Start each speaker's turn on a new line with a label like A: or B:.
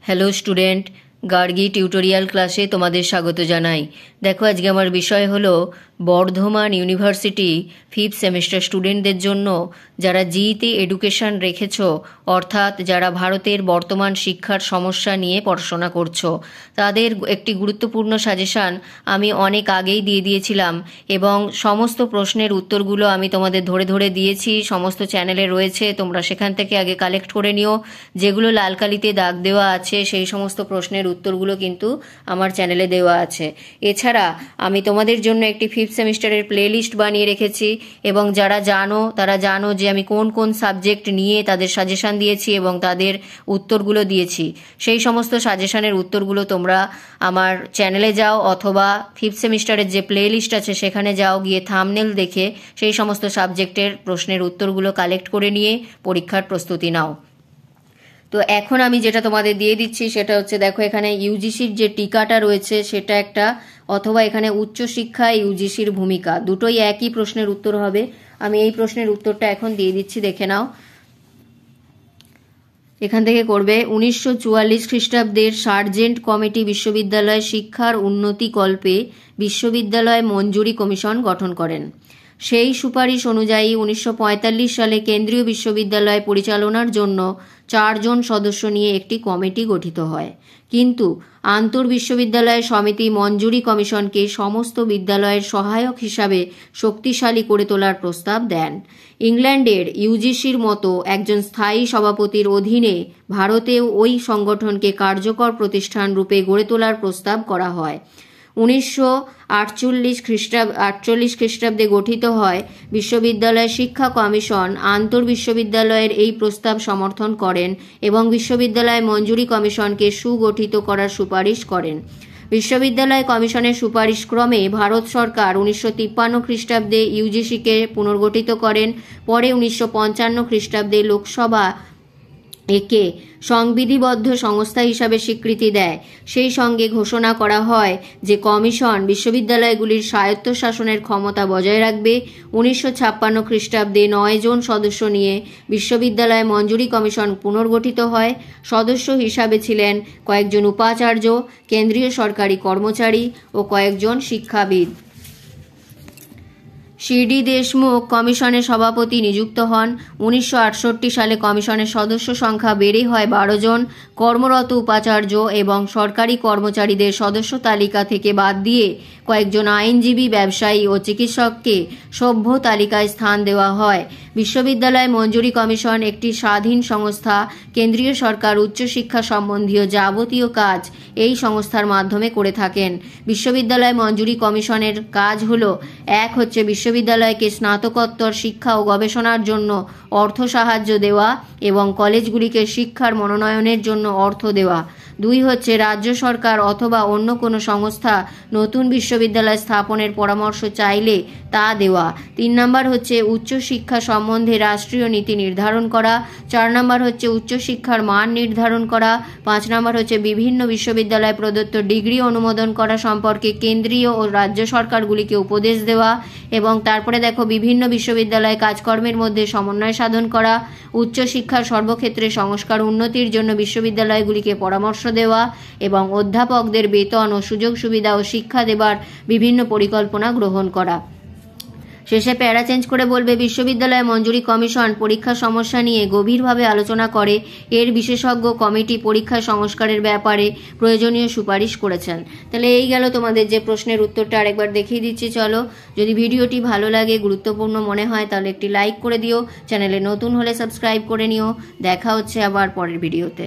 A: Hello student, Gargi tutorial ক্লাসে তোমাদের স্বাগত জানাই। দেখো, আজকে আমার বিষয় হলো বর্ধমান ইউনিভার্সিটি 5th সেমিস্টার স্টুডেন্টদের জন্য যারা জিইতে এডুকেশন রেখেছো, অর্থাৎ যারা ভারতের বর্তমান শিক্ষার সমস্যা নিয়ে পড়াশোনা করছো, তাদের একটি গুরুত্বপূর্ণ সাজেশান আমি অনেক আগেই দিয়ে দিয়েছিলাম এবং সমস্ত প্রশ্নের উত্তরগুলো আমি তোমাদের ধরে ধরে দিয়েছি। সমস্ত চ্যানেলে রয়েছে, তোমরা সেখান থেকে আগে কালেক্ট করে নিও। যেগুলো লাল কালিতে দাগ দেওয়া আছে সেই সমস্ত প্রশ্নের উত্তরগুলো কিন্তু আমার চ্যানেলে দেওয়া আছে। এছাড়া আমি তোমাদের জন্য একটি 5th সেমিস্টারের প্লেলিস্ট বানিয়ে রেখেছি এবং যারা জানো তারা জানো যে আমি কোন কোন সাবজেক্ট নিয়ে তাদের সাজেশান দিয়েছি এবং তাদের উত্তরগুলো দিয়েছি। সেই সমস্ত সাজেশানের উত্তরগুলো তোমরা আমার চ্যানেলে যাও অথবা 5th সেমিস্টারের যে প্লেলিস্ট আছে সেখানে যাও, গিয়ে থাম্বনেল দেখে সেই সমস্ত সাবজেক্টের প্রশ্নের উত্তরগুলো কালেক্ট করে নিয়ে পরীক্ষার প্রস্তুতি নাও। তো এখন আমি যেটা তোমাদের দিয়ে দিচ্ছি সেটা হচ্ছে, দেখো এখানে ইউজিসির যে টিকাটা রয়েছে সেটা একটা, অথবা এখানে উচ্চশিক্ষায় ইউজিসির ভূমিকা, দুটোই একই প্রশ্নের উত্তর হবে। আমি এই প্রশ্নের উত্তরটা এখন দিয়ে দিচ্ছি, দেখে নাও। এখান থেকে করবে 1944 খ্রিস্টাব্দের সার্জেন্ট কমিটি বিশ্ববিদ্যালয় শিক্ষার উন্নতি কল্পে বিশ্ববিদ্যালয় মঞ্জুরি কমিশন গঠন করেন। সেই সুপারিশ অনুযায়ী 1945 সালে কেন্দ্রীয় বিশ্ববিদ্যালয় পরিচালনার জন্য 4 জন সদস্য নিয়ে একটি কমিটি গঠিত হয়, কিন্তু আন্তঃবিশ্ববিদ্যালয় সমিতি মঞ্জুরি কমিশনকে সমস্ত বিদ্যালয়ের সহায়ক হিসাবে শক্তিশালী করে তোলার প্রস্তাব দেন। ইংল্যান্ডের ইউজিসির মতো একজন স্থায়ী সভাপতির অধীনে ভারতেও ওই সংগঠনকে কার্যকর প্রতিষ্ঠান রূপে গড়ে তোলার প্রস্তাব করা হয়। 1948 খ্রিস্টাব্দে গঠিত হয় বিশ্ববিদ্যালয় শিক্ষা কমিশন। আন্তঃবিশ্ববিদ্যালয়ের এই প্রস্তাব সমর্থন করেন এবং বিশ্ববিদ্যালয় মঞ্জুরি কমিশনকে সুগঠিত করার সুপারিশ করেন। বিশ্ববিদ্যালয় কমিশনের সুপারিশ ক্রমে ভারত সরকার 1953 খ্রিস্টাব্দে ইউজিসিকে পুনর্গঠিত করেন। পরে 1955 খ্রিস্টাব্দে লোকসভা একে সংবিধিবদ্ধ সংস্থা হিসাবে স্বীকৃতি দেয়। সেই সঙ্গে ঘোষণা করা হয় যে কমিশন বিশ্ববিদ্যালয়গুলির স্বায়ত্তশাসনের ক্ষমতা বজায় রাখবে। 1956 খ্রিস্টাব্দে 9 জন সদস্য নিয়ে বিশ্ববিদ্যালয় মঞ্জুরি কমিশন পুনর্গঠিত হয়। সদস্য হিসাবে ছিলেন কয়েকজন উপাচার্য, কেন্দ্রীয় সরকারি কর্মচারী ও কয়েকজন শিক্ষাবিদ। সিডি দেশমুখ কমিশনের সভাপতি নিযুক্ত হন। 1968 সালে কমিশনের সদস্য সংখ্যা বেড়ে হয় 12 জন। কর্মরত উপাচার্য এবং সরকারি কর্মচারীদের সদস্য তালিকা থেকে বাদ দিয়ে কয়েকজন আইনজীবী, ব্যবসায়ী ও চিকিৎসককে সভ্য তালিকায় স্থান দেওয়া হয়। বিশ্ববিদ্যালয় মঞ্জুরি কমিশন একটি স্বাধীন সংস্থা। কেন্দ্রীয় সরকার উচ্চশিক্ষা সম্বন্ধীয় যাবতীয় কাজ এই সংস্থার মাধ্যমে করে থাকেন। বিশ্ববিদ্যালয় মঞ্জুরি কমিশনের কাজ হলো, 1 হচ্ছে বিশ্ববিদ্যালয়কে স্নাতকোত্তর শিক্ষা ও গবেষণার জন্য অর্থ সাহায্য দেওয়া এবং কলেজগুলিকে শিক্ষার মনোনয়নের জন্য অর্থ দেওয়া। 2 হচ্ছে রাজ্য সরকার অথবা অন্য কোনো সংস্থা নতুন বিশ্ববিদ্যালয় স্থাপনের পরামর্শ চাইলে তা দেওয়া। 3 নম্বর হচ্ছে উচ্চশিক্ষা সম্বন্ধে রাষ্ট্রীয় নীতি নির্ধারণ করা। 4 নম্বর হচ্ছে উচ্চশিক্ষার মান নির্ধারণ করা। 5 নম্বর হচ্ছে বিভিন্ন বিশ্ববিদ্যালয় প্রদত্ত ডিগ্রি অনুমোদন করা সম্পর্কে কেন্দ্রীয় ও রাজ্য সরকারগুলিকে উপদেশ দেওয়া। এবং তারপরে দেখো, বিভিন্ন বিশ্ববিদ্যালয় কাজকর্মের মধ্যে সমন্বয় সাধন করা। উচ্চশিক্ষার সর্বক্ষেত্রে সংস্কার উন্নতির জন্য বিশ্ববিদ্যালয়গুলিকে পরামর্শ দেওয়া এবং অধ্যাপকদের বেতন ও সুযোগ সুবিধা ও শিক্ষা দেবার বিভিন্ন পরিকল্পনা গ্রহণ করা। শেষে প্যারা চেঞ্জ করে বলবে, বিশ্ববিদ্যালয় মঞ্জুরি কমিশন পরীক্ষা সমস্যা নিয়ে গভীরভাবে আলোচনা করে এর বিশেষজ্ঞ কমিটি পরীক্ষা সংস্কারের ব্যাপারে প্রয়োজনীয় সুপারিশ করেছেন। তাহলে এই গেল তোমাদের যে প্রশ্নের উত্তরটা, আরেকবার দেখিয়ে দিচ্ছি। চলো, যদি ভিডিওটি ভালো লাগে, গুরুত্বপূর্ণ মনে হয়, তাহলে একটি লাইক করে দিও। চ্যানেলে নতুন হলে সাবস্ক্রাইব করে নিও। দেখা হচ্ছে আবার পরের ভিডিওতে।